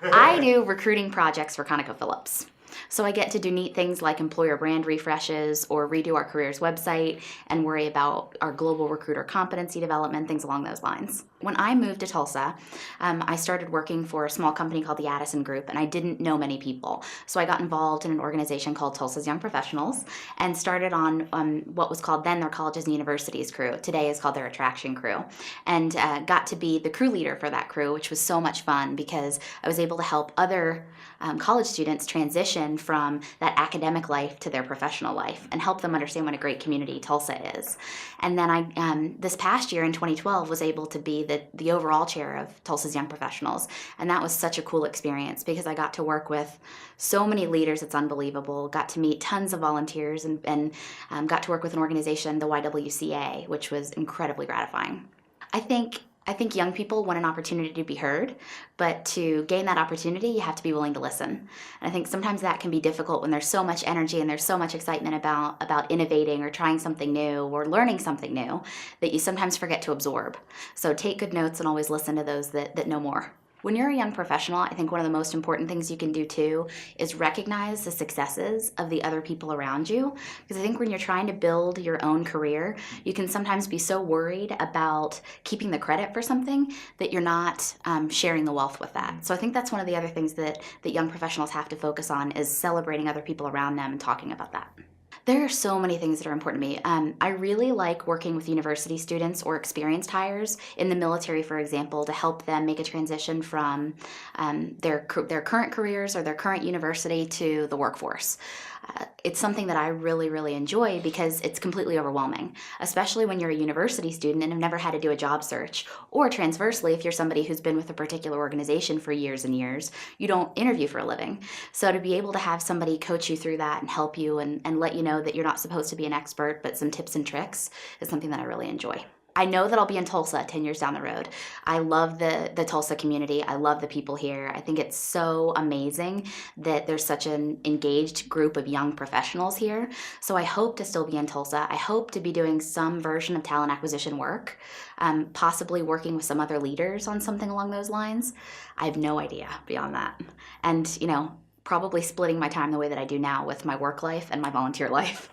I do recruiting projects for ConocoPhillips. So I get to do neat things like employer brand refreshes or redo our careers website and worry about our global recruiter competency development, things along those lines. When I moved to Tulsa, I started working for a small company called the Addison Group, and I didn't know many people. So I got involved in an organization called Tulsa's Young Professionals and started on what was called then their Colleges and Universities crew. Today is called their Attraction crew. And got to be the crew leader for that crew, which was so much fun because I was able to help other college students transition from that academic life to their professional life and help them understand what a great community Tulsa is. And then I, this past year in 2012, was able to be the overall chair of Tulsa's Young Professionals. And that was such a cool experience because I got to work with so many leaders, it's unbelievable. Got to meet tons of volunteers and got to work with an organization, the YWCA, which was incredibly gratifying. I think young people want an opportunity to be heard, but to gain that opportunity, you have to be willing to listen. And I think sometimes that can be difficult when there's so much energy and there's so much excitement about innovating or trying something new or learning something new that you sometimes forget to absorb. So take good notes and always listen to those that know more. When you're a young professional, I think one of the most important things you can do too is recognize the successes of the other people around you. Because I think when you're trying to build your own career, you can sometimes be so worried about keeping the credit for something that you're not sharing the wealth with that. So I think that's one of the other things that young professionals have to focus on is celebrating other people around them and talking about that. There are so many things that are important to me. I really like working with university students or experienced hires in the military, for example, to help them make a transition from their current careers or their current university to the workforce. It's something that I really, really enjoy because it's completely overwhelming, especially when you're a university student and have never had to do a job search. Or transversely, if you're somebody who's been with a particular organization for years and years, you don't interview for a living. So to be able to have somebody coach you through that and help you and let you know that you're not supposed to be an expert, but some tips and tricks is something that I really enjoy. I know that I'll be in Tulsa 10 years down the road. I love the Tulsa community. I love the people here. I think it's so amazing that there's such an engaged group of young professionals here. So I hope to still be in Tulsa. I hope to be doing some version of talent acquisition work, possibly working with some other leaders on something along those lines. I have no idea beyond that. And, probably splitting my time the way that I do now with my work life and my volunteer life.